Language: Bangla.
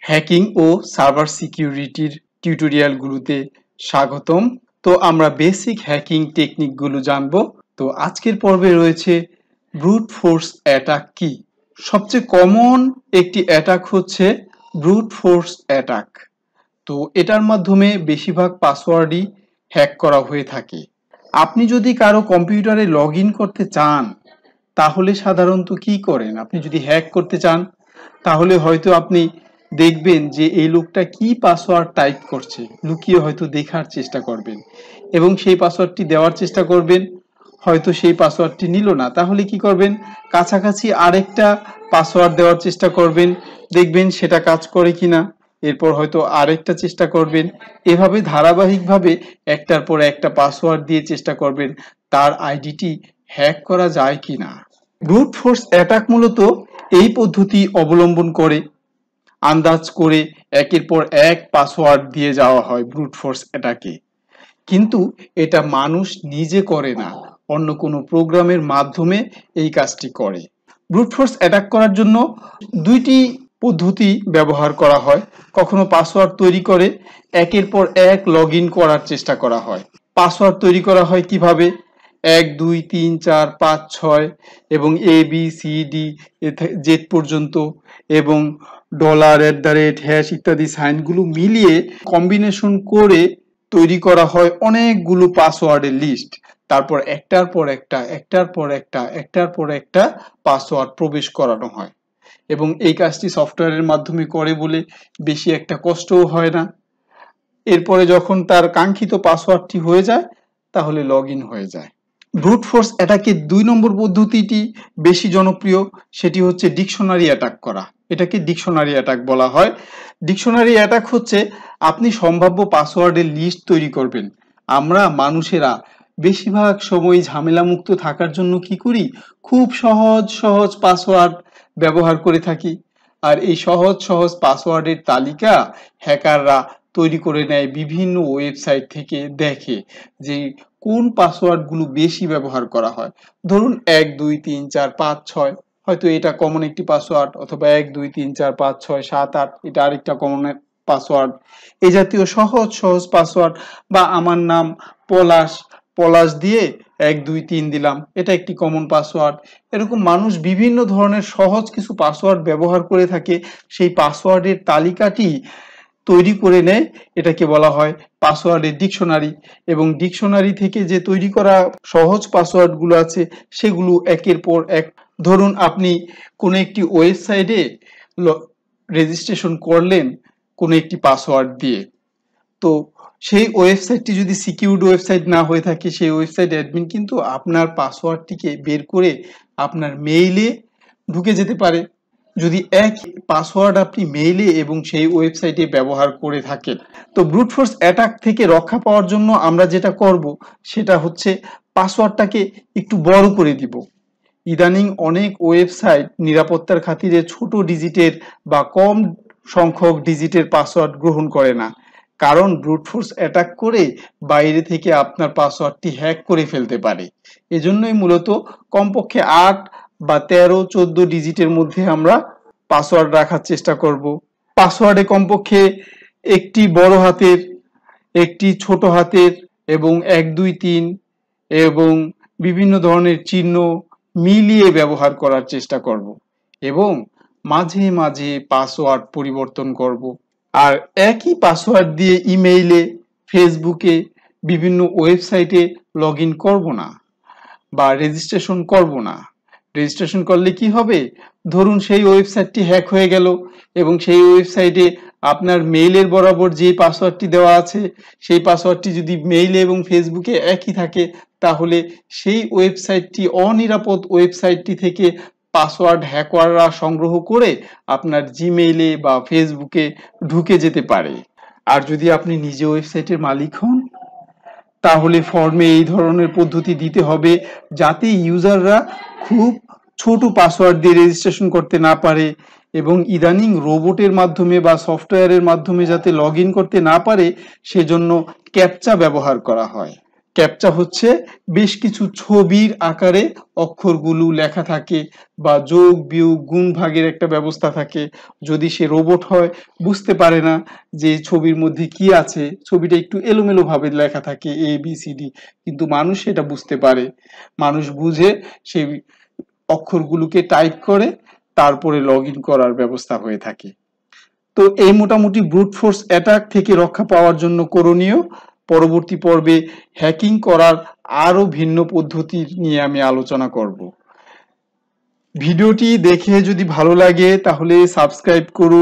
হ্যাকিং ও সার্ভার সিকিউরিটির টিউটোরিয়ালগুলোতে স্বাগতম। তো আমরা বেসিক হ্যাকিং টেকনিকগুলো জানবো। তো আজকের পর্বে রয়েছে ব্রুট ফোর্স অ্যাটাক কি। সবচেয়ে কমন একটি অ্যাটাক হচ্ছে ব্রুট ফোর্স অ্যাটাক। তো এটার মাধ্যমে বেশিরভাগ পাসওয়ার্ডই হ্যাক করা হয়ে থাকে। আপনি যদি কারো কম্পিউটারে লগ ইন করতে চান তাহলে সাধারণত কি করেন? আপনি যদি হ্যাক করতে চান তাহলে হয়তো আপনি দেখবেন যে এই লোকটা কি পাসওয়ার্ড টাইপ করছে, লুকিয়ে হয়তো দেখার চেষ্টা করবেন এবং সেই পাসওয়ার্ডটি দেওয়ার চেষ্টা করবেন। হয়তো সেই পাসওয়ার্ডটি নিল না, তাহলে কি করবেন? কাছাকাছি আরেকটা পাসওয়ার্ড দেওয়ার চেষ্টা করবেন, দেখবেন সেটা কাজ করে কিনা। এরপর হয়তো আরেকটা চেষ্টা করবেন। এভাবে ধারাবাহিকভাবে একটার পর একটা পাসওয়ার্ড দিয়ে চেষ্টা করবেন তার আইডিটি হ্যাক করা যায় কিনা। ব্রুট ফোর্স অ্যাটাক মূলত এই পদ্ধতি অবলম্বন করে। আন্দাজ করে একের পর এক পাসওয়ার্ড দিয়ে যাওয়া হয় ব্রুট ফোর্স অ্যাটাকে, কিন্তু এটা মানুষ নিজে করে না, অন্য কোনো প্রোগ্রামের মাধ্যমে এই কাজটি করে। ব্রুট ফোর্স অ্যাটাক করার জন্য দুইটি পদ্ধতি ব্যবহার করা হয়। কখনো পাসওয়ার্ড তৈরি করে একের পর এক লগ ইন করার চেষ্টা করা হয়। পাসওয়ার্ড তৈরি করা হয় কিভাবে? 1 2 3 4 5 6 এবং ABCD জেড পর্যন্ত এবং $@ ইত্যাদি সাইনগুলো মিলিয়ে কম্বিনেশন করে তৈরি করা হয় অনেকগুলো পাসওয়ার্ডের লিস্ট। তারপর একটার পর একটা পাসওয়ার্ড প্রবেশ করানো হয় এবং এই কাজটি সফটওয়্যারের মাধ্যমে করে বলে বেশি একটা কষ্টও হয় না। এরপরে যখন তার কাঙ্ক্ষিত পাসওয়ার্ডটি হয়ে যায় তাহলে লগ ইন হয়ে যায়। ব্রুট ফোর্স অ্যাটাকের 2 নম্বর পদ্ধতিটি বেশি জনপ্রিয়, সেটি হচ্ছে ডিকশনারি অ্যাটাক করা। এটাকে ডিকশনারি অ্যাটাক বলা হয়। ডিকশনারি অ্যাটাক হচ্ছে আপনি সম্ভাব্য পাসওয়ার্ডের লিস্ট তৈরি করবেন। আমরা মানুষেরা বেশিরভাগ সময় ঝামেলামুক্ত থাকার জন্য কি করি? খুব সহজ পাসওয়ার্ড ব্যবহার করে থাকি। আর এই সহজ পাসওয়ার্ডের তালিকা হ্যাকাররা তৈরি করে নেয় বিভিন্ন ওয়েবসাইট থেকে, দেখে যে কোন পাসওয়ার্ডগুলো বেশি ব্যবহার করা হয়। ধরুন 1 2 3 4 5 6, হয়তো এটা কমন একটি পাসওয়ার্ড, অথবা 1 2 3 4 5 6 7 8 এটা আরেকটা কমন পাসওয়ার্ড। এই জাতীয় সহজ পাসওয়ার্ড, বা আমার নাম পলাশ দিয়ে 1 2 3 দিলাম, এটা একটি কমন পাসওয়ার্ড। এরকম মানুষ বিভিন্ন ধরনের সহজ কিছু পাসওয়ার্ড ব্যবহার করে থাকে। সেই পাসওয়ার্ডের তালিকাটি তৈরি করে নেয়, এটাকে বলা হয় পাসওয়ার্ডের ডিকশনারি। এবং ডিকশনারি থেকে যে তৈরি করা সহজ পাসওয়ার্ডগুলো আছে সেগুলো একের পর এক, ধরুন আপনি কোনো একটি ওয়েবসাইটে রেজিস্ট্রেশন করলেন কোনো একটি পাসওয়ার্ড দিয়ে, তো সেই ওয়েবসাইটটি যদি সিকিউরড ওয়েবসাইট না হয়ে থাকে, সেই ওয়েবসাইট অ্যাডমিন কিন্তু আপনার পাসওয়ার্ডটিকে বের করে আপনার মেইলে ঢুকে যেতে পারে, যদি এক পাসওয়ার্ড আপনি মেইলে এবং সেই ওয়েবসাইটে ব্যবহার করে থাকেন। তো ব্রুট ফোর্স অ্যাটাক থেকে রক্ষা পাওয়ার জন্য আমরা যেটা করব সেটা হচ্ছে পাসওয়ার্ডটাকে একটু বড় করে দিব। ইদানিং অনেক ওয়েবসাইট নিরাপত্তার খাতিরে ছোট ডিজিটের বা কম সংখ্যক ডিজিটের পাসওয়ার্ড গ্রহণ করে না, কারণ ব্রুট ফোর্স অ্যাটাক করে বাইরে থেকে আপনার পাসওয়ার্ডটি হ্যাক করে ফেলতে পারে। এজন্যই মূলত কমপক্ষে 8 বা 13 14 ডিজিটের মধ্যে আমরা পাসওয়ার্ড রাখার চেষ্টা করব। পাসওয়ার্ডে কমপক্ষে একটি বড় হাতের, একটি ছোট হাতের এবং 1 2 3 এবং বিভিন্ন ধরনের চিহ্ন মিলিয়ে ব্যবহার করার চেষ্টা করব এবং মাঝে পাসওয়ার্ড পরিবর্তন করব। আর একই পাসওয়ার্ড দিয়ে ইমেইলে, ফেসবুকে, বিভিন্ন ওয়েবসাইটে লগ ইন করবো না বা রেজিস্ট্রেশন করব না। রেজিস্ট্রেশন করলে কি হবে? ধরুন সেই ওয়েবসাইটটি হ্যাক হয়ে গেল এবং সেই ওয়েবসাইটে আপনার মেইলের বরাবর যে পাসওয়ার্ডটি দেওয়া আছে সেই পাসওয়ার্ডটি যদি মেইলে এবং ফেসবুকে একই থাকে, তাহলে সেই ওয়েবসাইটটি অনিরাপদ ওয়েবসাইটটি থেকে পাসওয়ার্ড হ্যাকাররা সংগ্রহ করে আপনার জিমেইলে বা ফেসবুকে ঢুকে যেতে পারে। আর যদি আপনি নিজে ওয়েবসাইটের মালিক হন তাহলে ফর্মে এই ধরনের পদ্ধতি দিতে হবে যাতে ইউজাররা খুব ছোট পাসওয়ার্ড দিয়ে রেজিস্ট্রেশন করতে না পারে, এবং ইদানিং রোবটের মাধ্যমে বা সফটওয়্যারের মাধ্যমে যাতে লগ ইন করতে না পারে সেজন্য ক্যাপচা ব্যবহার করা হয়। ক্যাপচা হচ্ছে বেশ কিছু ছবির আকারে অক্ষরগুলো লেখা থাকে বা যোগ বিয়োগ গুণ ভাগের একটা ব্যবস্থা থাকে। যদি সে রোবট হয় বুঝতে পারে না যে ছবির মধ্যে কি আছে, ছবিটা একটু এলোমেলো ভাবে লেখা থাকে ABCD, কিন্তু মানুষ সেটা বুঝতে পারে। মানুষ বুঝে সেই অক্ষরগুলোকে টাইপ করে তারপরে লগ ইন করার ব্যবস্থা হয়ে থাকে। তো এই মোটামুটি ব্রুট ফোর্স অ্যাটাক থেকে রক্ষা পাওয়ার জন্য করণীয়। পরবর্তী পর্বে হ্যাকিং করার আরো ভিন্ন পদ্ধতি নিয়ে আমি আলোচনা করব। ভিডিওটি দেখে যদি ভালো লাগে তাহলে সাবস্ক্রাইব করুন।